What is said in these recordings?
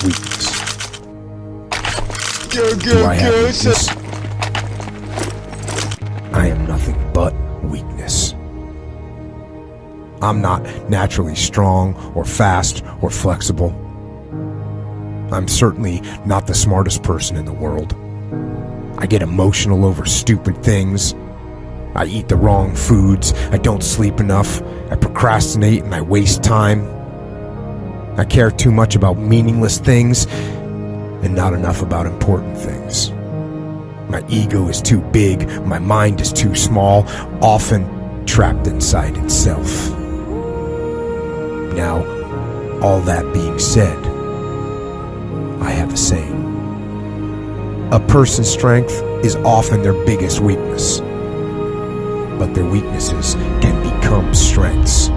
weakness. Do I have weakness? I am nothing but weakness. I'm not naturally strong or fast or flexible. I'm certainly not the smartest person in the world. I get emotional over stupid things. I eat the wrong foods. I don't sleep enough. I procrastinate and I waste time. I care too much about meaningless things and not enough about important things. My ego is too big. My mind is too small, often trapped inside itself. Now, all that being said, I have a saying. A person's strength is often their biggest weakness, but their weaknesses can become strengths.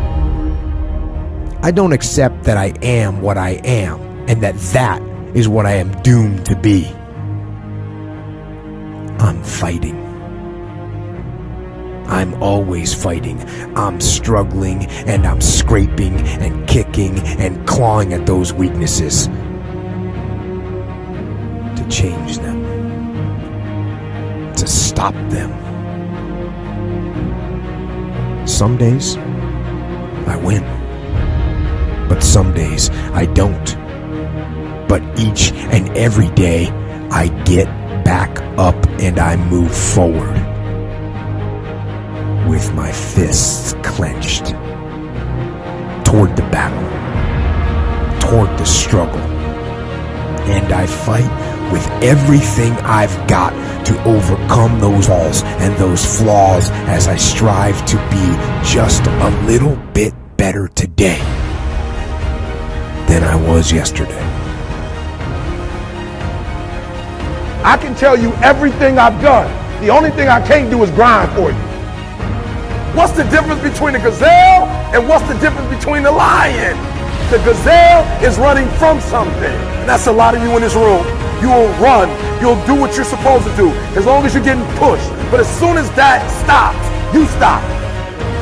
I don't accept that I am what I am, and that is what I am doomed to be. I'm fighting. I'm always fighting. I'm struggling, and I'm scraping, and kicking, and clawing at those weaknesses to change them, to stop them. Some days, I win. But some days, I don't. But each and every day, I get back up and I move forward with my fists clenched toward the battle, toward the struggle. And I fight with everything I've got to overcome those walls and those flaws as I strive to be just a little bit better today than I was yesterday. I can tell you everything I've done. The only thing I can't do is grind for you. What's the difference between a gazelle and what's the difference between a lion? The gazelle is running from something. And that's a lot of you in this room. You will run. You'll do what you're supposed to do as long as you're getting pushed. But as soon as that stops, you stop.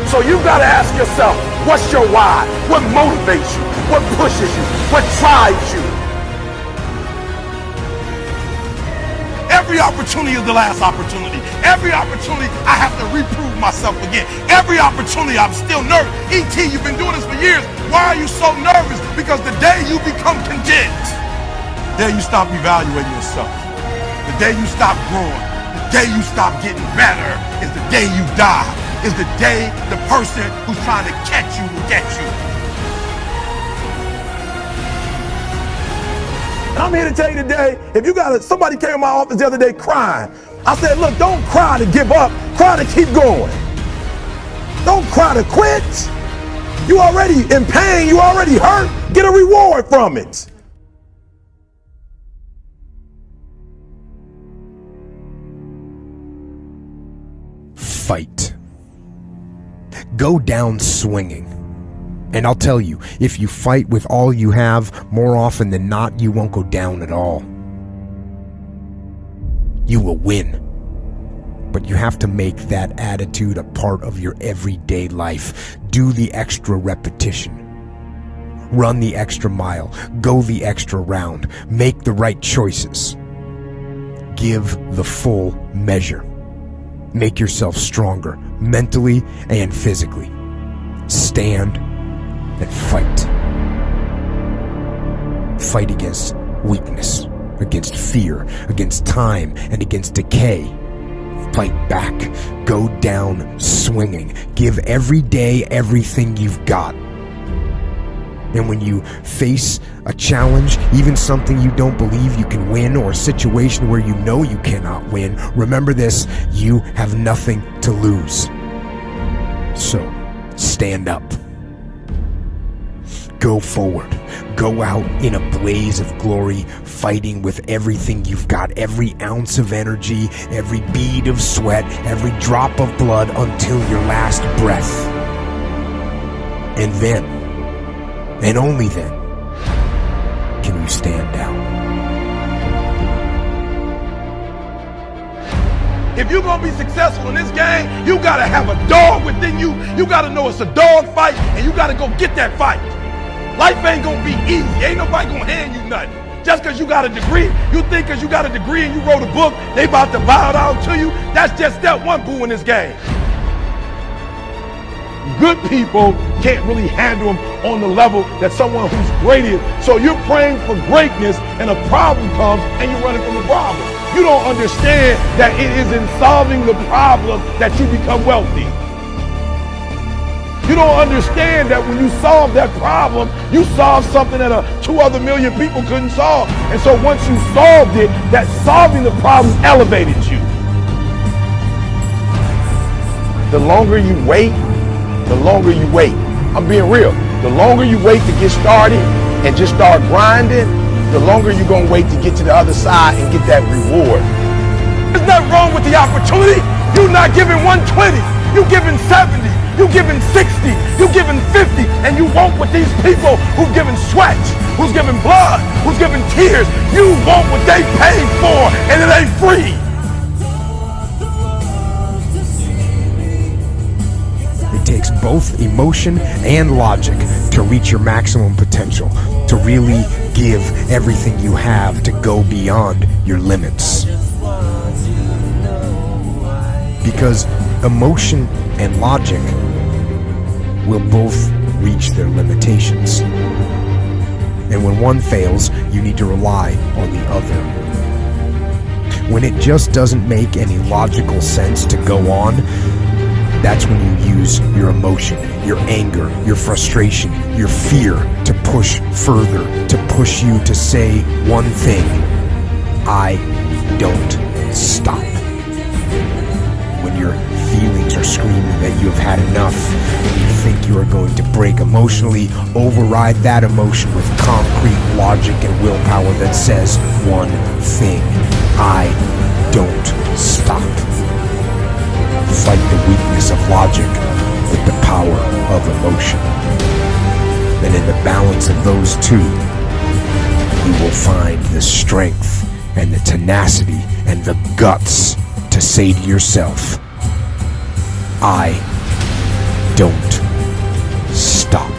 So you've got to ask yourself, what's your why? What motivates you? What pushes you? What drives you? Every opportunity is the last opportunity. Every opportunity, I have to reprove myself again. Every opportunity, I'm still nervous. E.T., you've been doing this for years. Why are you so nervous? Because the day you become content, the day you stop evaluating yourself, the day you stop growing, the day you stop getting better is the day you die. Is the day the person who's trying to catch you will get you. And I'm here to tell you today, if you somebody came to my office the other day crying. I said, look, don't cry to give up, cry to keep going. Don't cry to quit. You already in pain, you already hurt, get a reward from it. Fight. Go down swinging. And I'll tell you, if you fight with all you have, more often than not, you won't go down at all. You will win. But you have to make that attitude a part of your everyday life. Do the extra repetition. Run the extra mile. Go the extra round. Make the right choices. Give the full measure. Make yourself stronger, mentally and physically. Stand and fight. Fight against weakness, against fear, against time, and against decay. Fight back. Go down swinging. Give every day everything you've got. And when you face a challenge, even something you don't believe you can win, or a situation where you know you cannot win, remember this: you have nothing to lose. So, stand up. Go forward. Go out in a blaze of glory, fighting with everything you've got, every ounce of energy, every bead of sweat, every drop of blood, until your last breath. And then, and only then, can you stand down. If you're going to be successful in this game, you got to have a dog within you. You got to know it's a dog fight, and you got to go get that fight. Life ain't going to be easy. Ain't nobody going to hand you nothing. Just because you got a degree, you think because you got a degree and you wrote a book, they about to bow down to you? That's just step one, boo, in this game. Good people can't really handle them on the level that someone who's great is. So you're praying for greatness and a problem comes and you're running from the problem. You don't understand that it is in solving the problem that you become wealthy. You don't understand that when you solve that problem, you solve something that 2 other million people couldn't solve. And so once you solved it, that solving the problem elevated you. The longer you wait, the longer you wait. I'm being real. The longer you wait to get started and just start grinding, the longer you're going to wait to get to the other side and get that reward. There's nothing wrong with the opportunity. You're not giving 120. You're giving 70. You're giving 60. You're giving 50. And you want what these people who've given sweat, who's giving blood, who's giving tears, you want what they paid for, and it ain't free. It takes both emotion and logic to reach your maximum potential, to really give everything you have, to go beyond your limits. Because emotion and logic will both reach their limitations. And when one fails, you need to rely on the other. When it just doesn't make any logical sense to go on, that's when you use your emotion, your anger, your frustration, your fear to push further, to push you to say one thing: I don't stop. When your feelings are screaming that you have had enough, and you think you are going to break emotionally, override that emotion with concrete logic and willpower that says one thing: I don't stop. Fight the weakness of logic with the power of emotion. And in the balance of those two, you will find the strength and the tenacity and the guts to say to yourself, I don't stop.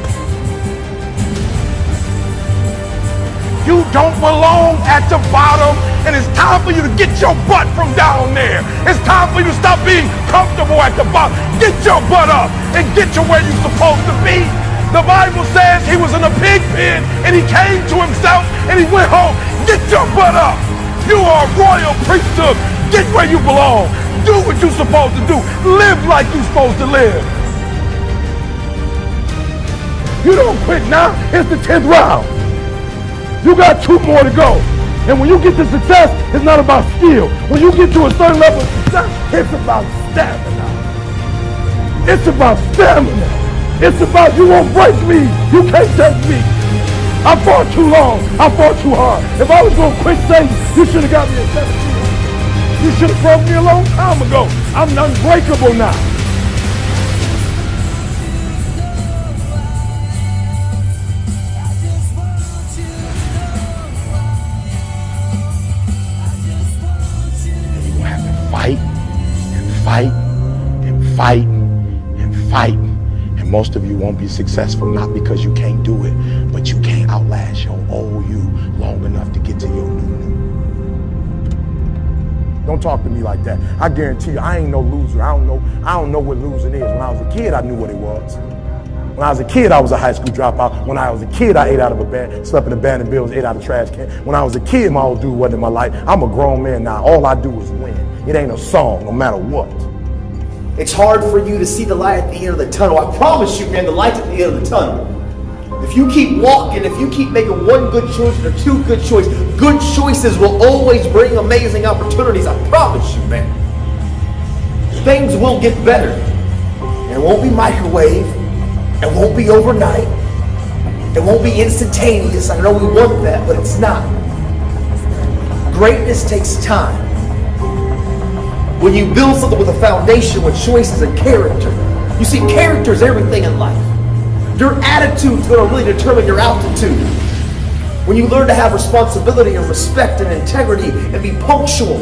You don't belong at the bottom, and it's time for you to get your butt from down there. It's time for you to stop being comfortable at the bottom. Get your butt up and get to where you're supposed to be. The Bible says he was in a pig pen and he came to himself and he went home. Get your butt up. You are a royal priesthood. Get where you belong. Do what you're supposed to do. Live like you're supposed to live. You don't quit now. It's the 10th round. You got 2 more to go. And when you get to success, it's not about skill. When you get to a certain level of success, it's about stamina. It's about stamina. It's about you won't break me. You can't take me. I fought too long. I fought too hard. If I was going to quit Satan, you should have got me at 17. You should have broke me a long time ago. I'm unbreakable now. Fight and fight and fight and fight. And most of you won't be successful, not because you can't do it, but you can't outlast your old you long enough to get to your new. Don't talk to me like that. I guarantee you, I ain't no loser. I don't know what losing is. When I was a kid, I knew what it was. When I was a kid, I was a high school dropout. When I was a kid, I ate out of a bed, slept in abandoned buildings, ate out of trash can. When I was a kid, my old dude wasn't in my life. I'm a grown man now. All I do is win. It ain't a song, no matter what. It's hard for you to see the light at the end of the tunnel. I promise you, man, the light's at the end of the tunnel. If you keep walking, if you keep making one good choice or 2 good choices, good choices will always bring amazing opportunities. I promise you, man. Things will get better. It won't be microwave. It won't be overnight. It won't be instantaneous. I know we want that, but it's not. Greatness takes time. When you build something with a foundation, with choices and character. You see, character is everything in life. Your attitude's going to really determine your altitude. When you learn to have responsibility and respect and integrity and be punctual.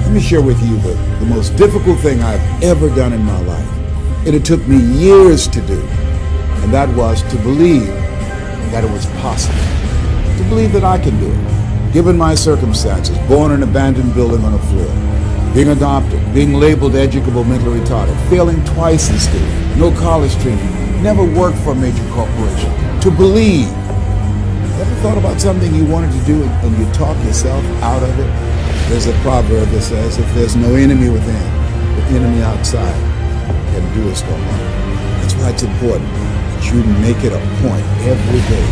Let me share with you the most difficult thing I've ever done in my life. And it took me years to do. and that was to believe that it was possible. To believe that I can do it. Given my circumstances, born in an abandoned building on a floor, being adopted, being labeled educable mentally retarded, failing twice in school, no college training, never worked for a major corporation. To believe. Ever thought about something you wanted to do and you talk yourself out of it? There's a proverb that says, if there's no enemy within, the enemy outside can do us no harm. That's why it's important that you make it a point every day.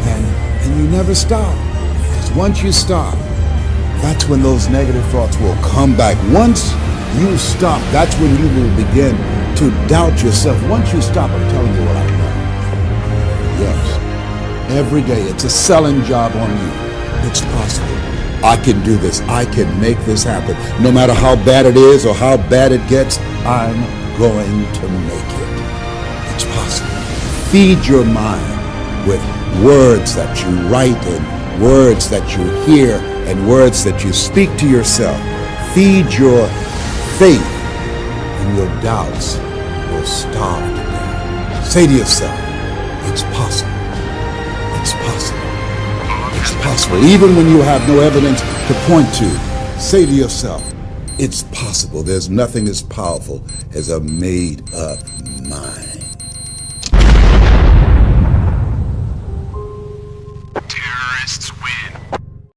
And you never stop. Because once you stop, that's when those negative thoughts will come back. Once you stop, that's when you will begin to doubt yourself. Once you stop, I'm telling you what I know. Yes, every day it's a selling job on you. It's possible. I can do this. I can make this happen. No matter how bad it is or how bad it gets, I'm going to make it. It's possible. Feed your mind with words that you write and words that you hear and words that you speak to yourself. Feed your faith, and your doubts will starve to death. Say to yourself, it's possible. It's possible. It's possible. Even when you have no evidence to point to, say to yourself, it's possible. There's nothing as powerful as a made-up mind.